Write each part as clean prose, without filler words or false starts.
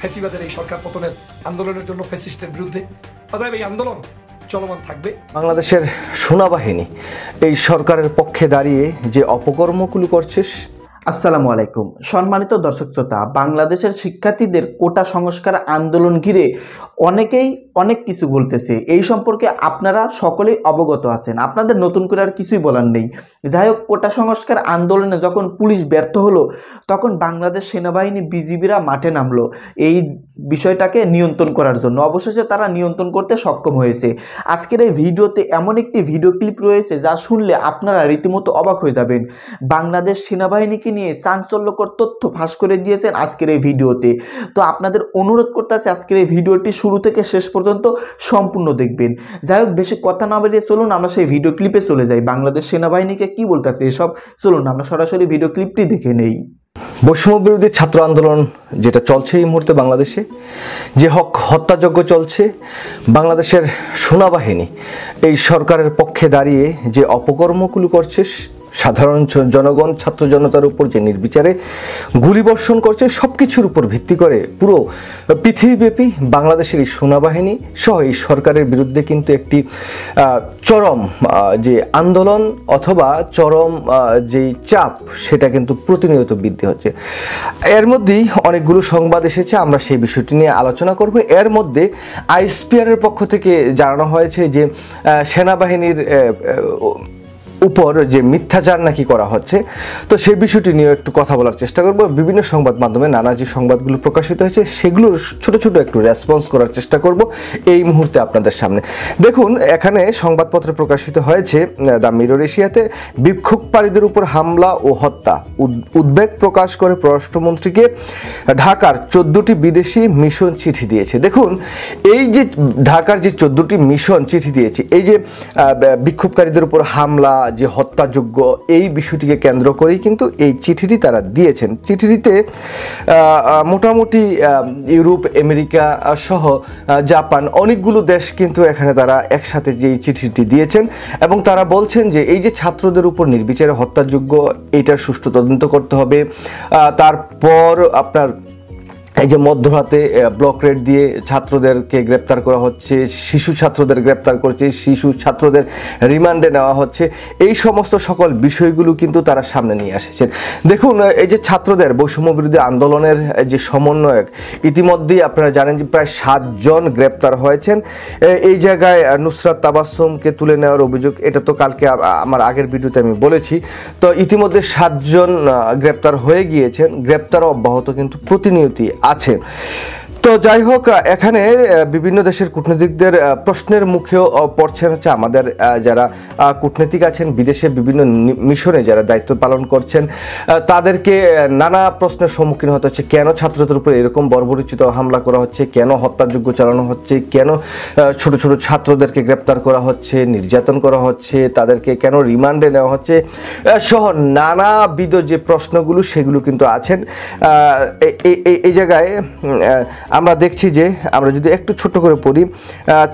ফ্যাসিবাদের এই সরকার পতনের আন্দোলনের জন্য ফ্যাসিস্টের বিরুদ্ধে। অতএব এই আন্দোলন চলমান থাকবে। বাংলাদেশের সেনাবাহিনী এই সরকারের পক্ষে দাঁড়িয়ে যে অপকর্মগুলো করছে। আসসালামু আলাইকুম সম্মানিত দর্শক শ্রোতা, বাংলাদেশের শিক্ষার্থীদের কোটা সংস্কার আন্দোলন ঘিরে অনেকেই অনেক কিছু বলতেছে। এই সম্পর্কে আপনারা সকলেই অবগত আছেন, আপনাদের নতুন করে আর কিছুই বলার নেই। যাই হোক, কোটা সংস্কার আন্দোলনে যখন পুলিশ ব্যর্থ হলো তখন বাংলাদেশ সেনাবাহিনী বিজিবিরা মাঠে নামলো এই বিষয়টাকে নিয়ন্ত্রণ করার জন্য। অবশেষে তারা নিয়ন্ত্রণ করতে সক্ষম হয়েছে। আজকের এই ভিডিওতে এমন একটি ভিডিও ক্লিপ রয়েছে যা শুনলে আপনারা রীতিমতো অবাক হয়ে যাবেন। বাংলাদেশ সেনাবাহিনীকে নিয়ে চাঞ্চল্যকর তথ্য ফাঁস করে দিয়েছেন আজকের এই ভিডিওতে। তো আপনাদের অনুরোধ করতে আছে আজকের এই ভিডিওটি শুরু থেকে শেষ পর্যন্ত সম্পূর্ণ দেখবেন। যাই হোক, বেশি কথা না বেরিয়ে চলুন আমরা সেই ভিডিও ক্লিপে চলে যাই। বাংলাদেশ সেনাবাহিনীকে কি বলতেছে এসব, চলুন আমরা সরাসরি ভিডিও ক্লিপটি দেখে নেই। বৈষম্য বিরোধী ছাত্র আন্দোলন যেটা চলছে এই মুহূর্তে বাংলাদেশে, যে হত্যাযজ্ঞ চলছে, বাংলাদেশের সেনাবাহিনী এই সরকারের পক্ষে দাঁড়িয়ে যে অপকর্মগুলো করছে, সাধারণ জনগণ ছাত্র জনতার উপর যে নির্বিচারে গুলিবর্ষণ করছে, সব কিছুর উপর ভিত্তি করে পুরো পৃথিবীব্যাপী বাংলাদেশের এই সেনাবাহিনী সহ এই সরকারের বিরুদ্ধে কিন্তু একটি চরম যে আন্দোলন অথবা চরম যে চাপ সেটা কিন্তু প্রতিনিয়ত বৃদ্ধি হচ্ছে। এর মধ্যেই অনেকগুলো সংবাদ এসেছে, আমরা সেই বিষয়টি নিয়ে আলোচনা করব। এর মধ্যে আইএসপিআরের পক্ষ থেকে জানানো হয়েছে যে সেনাবাহিনীর উপর যে মিথ্যাচার নাকি করা হচ্ছে, তো সেই বিষয়টি নিয়ে একটু কথা বলার চেষ্টা করব। বিভিন্ন সংবাদ মাধ্যমে নানা যে সংবাদগুলো প্রকাশিত হয়েছে সেগুলোর ছোট ছোট একটু রেসপন্স করার চেষ্টা করব এই মুহূর্তে আপনাদের সামনে। দেখুন, এখানে সংবাদপত্রে প্রকাশিত হয়েছে দ্য মিরর এশিয়াতে বিক্ষোভকারীদের উপর হামলা ও হত্যা, উদ্বেগ প্রকাশ করে পররাষ্ট্রমন্ত্রীকে ঢাকার 14টি বিদেশি মিশন চিঠি দিয়েছে। দেখুন, এই যে ঢাকার যে 14টি মিশন চিঠি দিয়েছে, এই যে বিক্ষোভকারীদের উপর হামলা, যে হত্যাযোগ্য, এই বিষয়টিকে কেন্দ্র করেই কিন্তু এই চিঠিটি তারা দিয়েছেন। চিঠিটিতে মোটামুটি ইউরোপ, আমেরিকা সহ জাপান অনেকগুলো দেশ কিন্তু এখানে তারা একসাথে যে চিঠিটি দিয়েছেন এবং তারা বলছেন যে এই যে ছাত্রদের উপর নির্বিচারে হত্যাযোগ্য, এইটার সুষ্ঠু তদন্ত করতে হবে। তারপর আপনার এই যে মধ্যরাতে ব্লক রেড দিয়ে ছাত্রদেরকে গ্রেপ্তার করা হচ্ছে, শিশু ছাত্রদের গ্রেপ্তার করছে, শিশু ছাত্রদের রিমান্ডে নেওয়া হচ্ছে, এই সমস্ত সকল বিষয়গুলো কিন্তু তারা সামনে নিয়ে এসেছেন। দেখুন, এই যে ছাত্রদের বৈষম্য বিরোধী আন্দোলনের যে সমন্বয়ক, ইতিমধ্যেই আপনারা জানেন যে প্রায় 7 জন গ্রেপ্তার হয়েছেন। এই জায়গায় নুসরাত তাবাসসুমকে তুলে নেওয়ার অভিযোগ, এটা তো কালকে আমার আগের ভিডিওতে আমি বলেছি। তো ইতিমধ্যে 7 জন গ্রেপ্তার হয়ে গিয়েছেন, গ্রেপ্তার অব্যাহত কিন্তু প্রতিনিয়তই আছে। তো যাই হোক, এখানে বিভিন্ন দেশের কূটনীতিকদের প্রশ্নের মুখেও পড়ছেন হচ্ছে আমাদের যারা কূটনীতিক আছেন বিদেশে বিভিন্ন মিশনে যারা দায়িত্ব পালন করছেন, তাদেরকে নানা প্রশ্নের সম্মুখীন হতে হচ্ছে। কেন ছাত্রদের উপর এরকম বর্বরোচিত হামলা করা হচ্ছে, কেন হত্যাযোগ্য চালানো হচ্ছে, কেন ছোট ছোট ছাত্রদেরকে গ্রেপ্তার করা হচ্ছে, নির্যাতন করা হচ্ছে, তাদেরকে কেন রিমান্ডে নেওয়া হচ্ছে সহ নানাবিধ যে প্রশ্নগুলো সেগুলো কিন্তু আছেন। এই জায়গায় আমরা দেখছি যে আমরা যদি একটু ছোট করে পড়ি,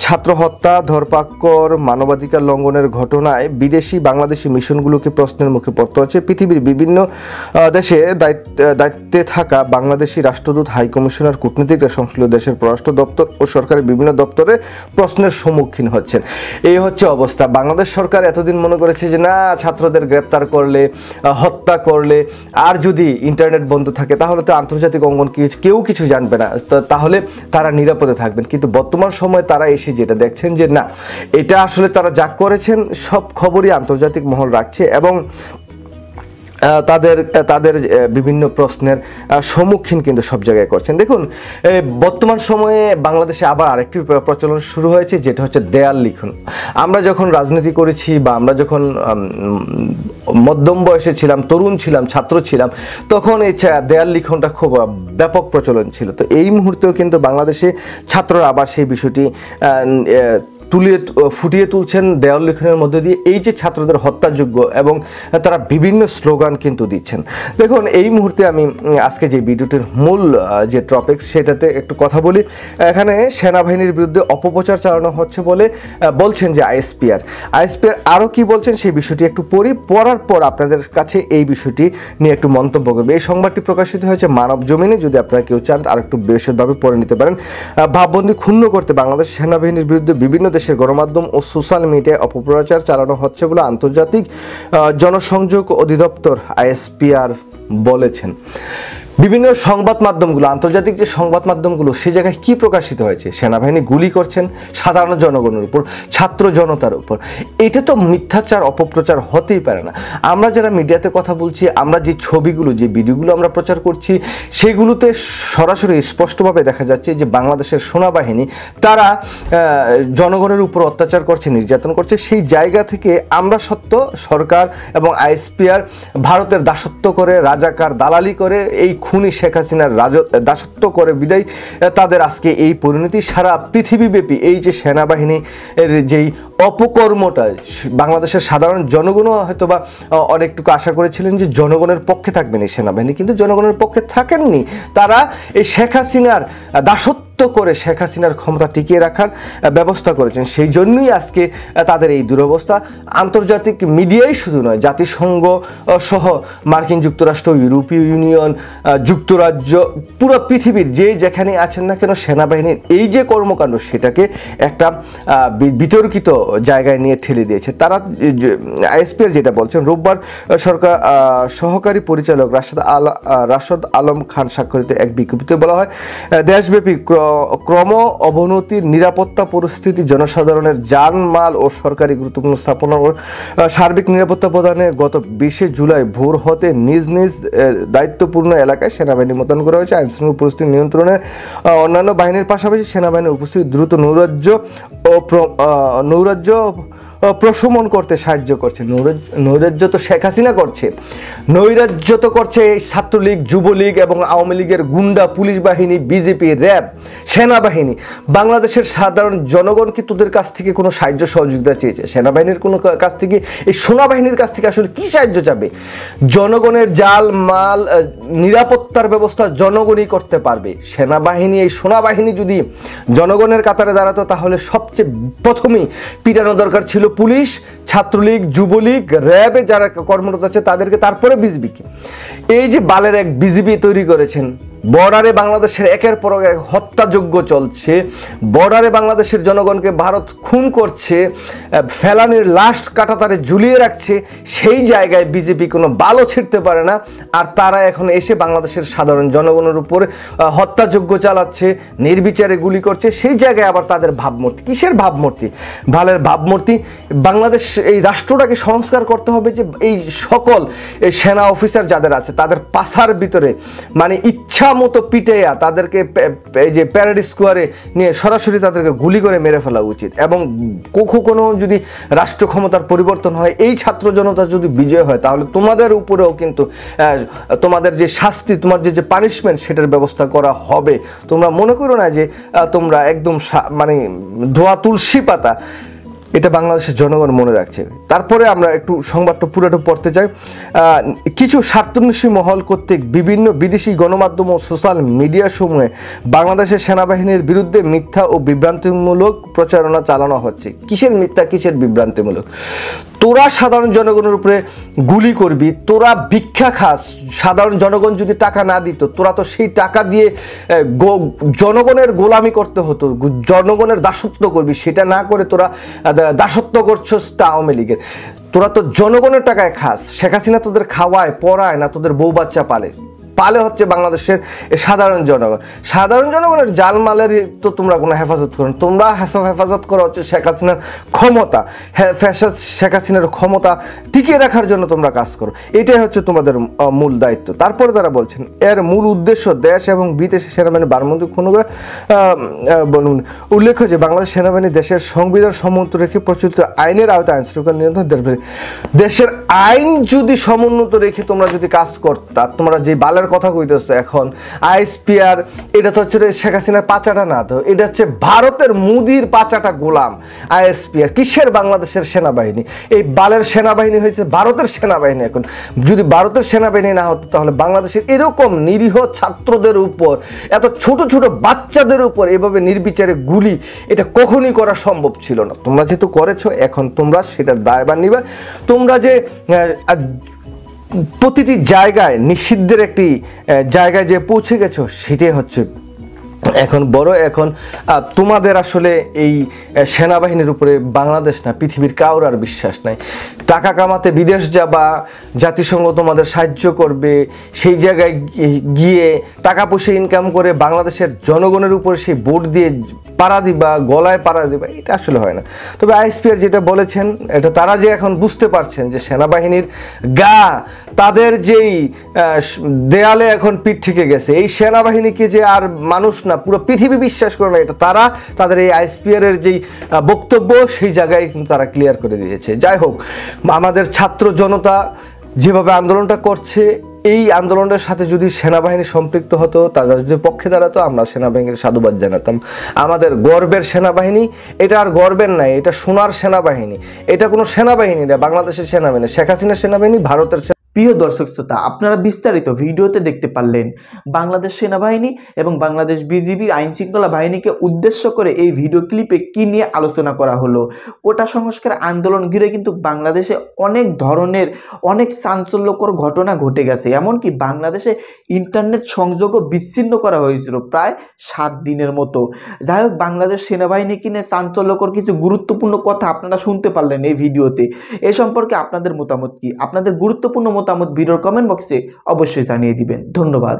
ছাত্র হত্যা, ধরপাকড়, মানবাধিকার লঙ্ঘনের ঘটনায় বিদেশি বাংলাদেশি মিশনগুলোকে প্রশ্নের মুখে পড়তে হচ্ছে। পৃথিবীর বিভিন্ন দেশে দায়িত্বে থাকা বাংলাদেশি রাষ্ট্রদূত, হাই কমিশনার, কূটনীতিকরা সংশ্লিষ্ট দেশের পররাষ্ট্র দপ্তর ও সরকারের বিভিন্ন দপ্তরে প্রশ্নের সম্মুখীন হচ্ছেন। এই হচ্ছে অবস্থা। বাংলাদেশ সরকার এতদিন মনে করেছে যে না, ছাত্রদের গ্রেপ্তার করলে, হত্যা করলে আর যদি ইন্টারনেট বন্ধ থাকে তাহলে তো আন্তর্জাতিক অঙ্গন কেউ কিছু জানবে না, তাহলে তারা নিরাপদে থাকবেন। কিন্তু বর্তমান সময়ে তারা এসে যেটা দেখছেন যে না, এটা আসলে তারা যা করেছেন সব খবরই আন্তর্জাতিক মহল রাখছে এবং তাদের বিভিন্ন প্রশ্নের সম্মুখীন কিন্তু সব জায়গায় করছেন। দেখুন, বর্তমান সময়ে বাংলাদেশে আবার আরেকটি প্রচলন শুরু হয়েছে, যেটা হচ্ছে দেয়াল লিখন। আমরা যখন রাজনীতি করেছি বা আমরা যখন মধ্যম বয়সে ছিলাম, তরুণ ছিলাম, ছাত্র ছিলাম, তখন এই দেয়াল লিখনটা খুব ব্যাপক প্রচলন ছিল। তো এই মুহূর্তেও কিন্তু বাংলাদেশে ছাত্ররা আবার সেই বিষয়টি ফুটিয়ে তুলছেন দেওয়াল লিখনের মধ্যে দিয়ে, এই যে ছাত্রদের হত্যাযোগ্য এবং তারা বিভিন্ন স্লোগান কিন্তু দিচ্ছেন। দেখুন, এই মুহূর্তে আমি আজকে যে ভিডিওটির মূল যে টপিক সেটাতে একটু কথা বলি। এখানে সেনাবাহিনীর বিরুদ্ধে অপপ্রচার চালানো হচ্ছে বলে বলছেন যে আইএসপিআর আরও কি বলছেন সেই বিষয়টি একটু পড়ার পর আপনাদের কাছে এই বিষয়টি নিয়ে একটু মন্তব্য করবে। এই সংবাদটি প্রকাশিত হয়েছে মানব জমিনে, যদি আপনারা কেউ চান আর একটু বিশদভাবে পড়ে নিতে পারেন। ভাববন্দি ক্ষুণ্ণ করতে বাংলাদেশ সেনাবাহিনীর বিরুদ্ধে বিভিন্ন দেশের গণমাধ্যম ও সোশ্যাল মিডিয়ায় অপপ্রচার চালানো হচ্ছে বলে আন্তর্জাতিক জনসংযোগ অধিদপ্তর আইএসপিআর বলেছেন। বিভিন্ন সংবাদ মাধ্যমগুলো, আন্তর্জাতিক যে সংবাদ মাধ্যমগুলো, সে জায়গায় কি প্রকাশিত হয়েছে? সেনাবাহিনী গুলি করছেন সাধারণ জনগণের উপর, ছাত্র জনতার উপর। এটা তো মিথ্যাচার, অপপ্রচার হতেই পারে না। আমরা যারা মিডিয়াতে কথা বলছি, আমরা যে ছবিগুলো, যে ভিডিওগুলো আমরা প্রচার করছি, সেগুলোতে সরাসরি স্পষ্টভাবে দেখা যাচ্ছে যে বাংলাদেশের সেনাবাহিনী তারা জনগণের উপর অত্যাচার করছে, নির্যাতন করছে। সেই জায়গা থেকে আমরা সত্য সরকার এবং আইএসপিআর ভারতের দাসত্ব করে, রাজাকার দালালি করে, এই খুনি শেখ হাসিনার দাসত্ব করে বিদায় তাদের আজকে এই পরিণতি। সারা পৃথিবীব্যাপী এই যে সেনাবাহিনীর যেই অপকর্মটা, বাংলাদেশের সাধারণ জনগণও হয়তো বা অনেকটুকু আশা করেছিলেন যে জনগণের পক্ষে থাকবেন এই সেনাবাহিনী, কিন্তু জনগণের পক্ষে থাকেননি। তারা এই শেখ হাসিনার দাসত্ব করে শেখ হাসিনার ক্ষমতা টিকিয়ে রাখার ব্যবস্থা করেছেন। সেই জন্যই আজকে তাদের এই দুরবস্থা। আন্তর্জাতিক মিডিয়াই শুধু নয়, জাতিসংঘ সহ মার্কিন যুক্তরাষ্ট্র, ইউরোপীয় ইউনিয়ন, যুক্তরাজ্য, পুরো পৃথিবীর যেখানে আছেন না কেন, সেনাবাহিনীর এই যে কর্মকাণ্ড সেটাকে একটা বিতর্কিত জায়গায় নিয়ে ঠেলে দিয়েছে। তারা আইএসপিআর যেটা বলছেন, রোববার সরকার সহকারী পরিচালক রাশেদ আলম খান স্বাক্ষরিত এক বিজ্ঞপ্তিতে বলা হয়, দেশব্যাপী ক্রম অবনতির নিরাপত্তা পরিস্থিতি, জনসাধারণের জানমাল ও সরকারি গুরুত্বপূর্ণ স্থাপনা ও সার্বিক নিরাপত্তা প্রদানে গত 20 জুলাই ভোর হতে নিজ নিজ দায়িত্বপূর্ণ এলাকায় সেনাবাহিনী মোতায়েন করা হয়েছে। আইনশৃঙ্খলা পরিস্থিতি নিয়ন্ত্রণে অন্যান্য বাহিনীর পাশাপাশি সেনাবাহিনীর উপস্থিতি দ্রুত নৈরাজ্য প্রশমন করতে সাহায্য করছে। নৈরাজ্য তো শেখ হাসিনা করছে, নৈরাজ্য তো করছে ছাত্রলীগ, যুবলীগ এবং আওয়ামী লীগের গুন্ডা পুলিশ বাহিনী, বিজেপি, র্যাব, সেনাবাহিনী। বাংলাদেশের সাধারণ জনগণ কি তোদের কাছ থেকে কোনো সাহায্য সহযোগিতা চেয়েছে? সেনাবাহিনীর কোনো কাছ থেকে, এই সেনাবাহিনীর কাছ থেকে আসলে কি সাহায্য চাবে? জনগণের জাল মাল নিরাপত্তার ব্যবস্থা জনগণই করতে পারবে। সেনাবাহিনী, এই সেনাবাহিনী যদি জনগণের কাতারে দাঁড়াতো তাহলে সবচেয়ে প্রথমেই পিটানো দরকার ছিল পুলিশ, ছাত্রলীগ, যুবলীগ, র্যাবে যারা কর্মরত আছে তাদেরকে, তারপরে বিজিবি। এই যে বালের এক বিজিবি তৈরি করেছেন, বর্ডারে বাংলাদেশের একের পর এক হত্যাযজ্ঞ চলছে, বর্ডারে বাংলাদেশের জনগণকে ভারত খুন করছে, ফেলানির লাশ কাঁটাতারে ঝুলিয়ে রাখছে, সেই জায়গায় বিজেপি কোনো বালও ছিঁড়তে পারে না। আর তারা এখন এসে বাংলাদেশের সাধারণ জনগণের উপরে হত্যাযজ্ঞ চালাচ্ছে, নির্বিচারে গুলি করছে। সেই জায়গায় আবার তাদের ভাবমূর্তি, কিসের ভাবমূর্তি? ভালের ভাবমূর্তি। বাংলাদেশ, এই রাষ্ট্রটাকে সংস্কার করতে হবে যে এই সকল এই সেনা অফিসার যাদের আছে তাদের পাছার ভিতরে মানে ইচ্ছা মতো পিটাইয়া তাদেরকে এই যে প্যারেড স্কোয়ারে নিয়ে সরাসরি তাদেরকে গুলি করে মেরে ফেলা উচিত। এবং কোনো যদি রাষ্ট্র ক্ষমতার পরিবর্তন হয়, এই ছাত্র জনতা যদি বিজয় হয়, তাহলে তোমাদের উপরেও কিন্তু তোমাদের যে শাস্তি, তোমার যে পানিশমেন্ট, সেটার ব্যবস্থা করা হবে। তোমরা মনে করো না যে তোমরা একদম মানে ধোয়া তুলসী পাতা। এটা বাংলাদেশের জনগণ মনে রাখছে। তারপরে আমরা একটু সংবাদটা পুরোটা পড়তে চাই। কিছু স্বার্থান্বেষী মহল কর্তৃক বিভিন্ন বিদেশি গণমাধ্যম ও সোশ্যাল মিডিয়া সমূহে বাংলাদেশের সেনাবাহিনীর বিরুদ্ধে মিথ্যা ও বিভ্রান্তিমূলক প্রচারণা চালানো হচ্ছে। কিসের মিথ্যা, কিসের বিভ্রান্তিমূলক? তোরা সাধারণ জনগণের উপরে গুলি করবি, তোরা ভিক্ষা খাস। সাধারণ জনগণ যদি টাকা না দিত, তোরা তো সেই টাকা দিয়ে জনগণের গোলামি করতে হতো, জনগণের দাসত্ব করবি। সেটা না করে তোরা দাসত্ব করছস আওয়ামী লীগের। তোরা তো জনগণের টাকায় খাস। শেখ হাসিনা তোদের খাওয়ায়, পড়ায় না, তোদের বউ বাচ্চা পালে হচ্ছে বাংলাদেশের সাধারণ জনগণ। সাধারণ জনগণের জালমালের তো তোমরা কোনো হেফাজত করো না। তোমরা হেফাজত করা হচ্ছে শেখ হাসিনার ক্ষমতা, শেখ হাসিনার ক্ষমতা টিকিয়ে রাখার জন্য তোমরা কাজ করো। এটাই হচ্ছে তোমাদের মূল দায়িত্ব। তারপরে তারা বলছেন, এর মূল উদ্দেশ্য দেশ এবং বিদেশি সেনাবাহিনী বারমন্ত্রী খুন করে বলুন। উল্লেখ্য যে বাংলাদেশ সেনাবাহিনী দেশের সংবিধান সমুন্নত রেখে প্রচলিত আইনের আওতায় আইন শৃঙ্খলা নিয়ন্ত্রণ দেশের আইন যদি সমুন্নত রেখে তোমরা যদি কাজ করতা, তোমরা যে বালের কথা কইতেছে এখন আইএসপিআর, এটা তো হচ্ছে শেখ হাসিনার পাচাটা না, তো এটা হচ্ছে ভারতের মুদির পাচাটা গোলাম। আইএসপিআর কিসের বাংলাদেশের সেনাবাহিনী? এই বালের সেনাবাহিনী হয়েছে ভারতের সেনাবাহিনী। এখন যদি ভারতের সেনাবাহিনী না হতো তাহলে বাংলাদেশের এরকম নিরীহ ছাত্রদের উপর, এত ছোট ছোট বাচ্চাদের উপর এভাবে নির্বিচারে গুলি, এটা কখনই করা সম্ভব ছিল না। তোমরা যেহেতু করেছো, এখন তোমরা সেটার দায়ভার নিবে। তোমরা যে প্রতিটি জায়গায় নিষিদ্ধের একটি জায়গায় যে পৌঁছে গেছো, সেটাই হচ্ছে এখন বড়। এখন তোমাদের আসলে এই সেনাবাহিনীর উপরে বাংলাদেশ না, পৃথিবীর কারোর আর বিশ্বাস নাই। টাকা কামাতে বিদেশ যাবা, জাতিসংঘ তোমাদের সাহায্য করবে, সেই জায়গায় গিয়ে টাকা পয়সা ইনকাম করে বাংলাদেশের জনগণের উপরে সেই ভোট দিয়ে পাড়া দিবা, গলায় পাড়া দিবা, এটা আসলে হয় না। তবে আইএসপিআর যেটা বলেছেন, এটা তারা যে এখন বুঝতে পারছেন যে সেনাবাহিনীর গা, তাদের যেই দেয়ালে এখন পিঠ থেকে গেছে, এই সেনাবাহিনীকে যে আর মানুষ না, পুরো পৃথিবী বিশ্বাস করে না, এটা তারা তাদের এই আইএসপিআর এর যেই বক্তব্য, সেই জায়গায় কিন্তু তারা ক্লিয়ার করে দিয়েছে। যাই হোক, আমাদের ছাত্র জনতা যেভাবে আন্দোলনটা করছে, এই আন্দোলনের সাথে যদি সেনাবাহিনী সম্পৃক্ত হতো, তাদের যদি পক্ষে দাঁড়াতো, আমরা সেনাবাহিনীর সাধুবাদ জানাতাম। আমাদের গর্বের সেনাবাহিনী, এটা আর গর্বের নাই, এটা সোনার সেনাবাহিনী। এটা কোনো সেনাবাহিনী না, বাংলাদেশের সেনাবাহিনী, শেখ হাসিনার সেনাবাহিনী, ভারতের। প্রিয় দর্শক শ্রোতা, আপনারা বিস্তারিত ভিডিওতে দেখতে পারলেন বাংলাদেশ সেনাবাহিনী এবং বাংলাদেশ বিজিবি আইন শৃঙ্খলা বাহিনীকে উদ্দেশ্য করে এই ভিডিও ক্লিপে কি নিয়ে আলোচনা করা হলো। কোটা সংস্কার আন্দোলন ঘিরে কিন্তু বাংলাদেশে অনেক ধরনের অনেক চাঞ্চল্যকর ঘটনা ঘটে গেছে। এমনকি বাংলাদেশে ইন্টারনেট সংযোগও বিচ্ছিন্ন করা হয়েছিল প্রায় 7 দিনের মতো। যাই হোক, বাংলাদেশ সেনাবাহিনী কিনে চাঞ্চল্যকর কিছু গুরুত্বপূর্ণ কথা আপনারা শুনতে পারলেন এই ভিডিওতে। এ সম্পর্কে আপনাদের মতামত কি? আপনাদের গুরুত্বপূর্ণ মতামত ভিডিওর কমেন্ট বক্সে অবশ্যই জানিয়ে দিবেন। ধন্যবাদ।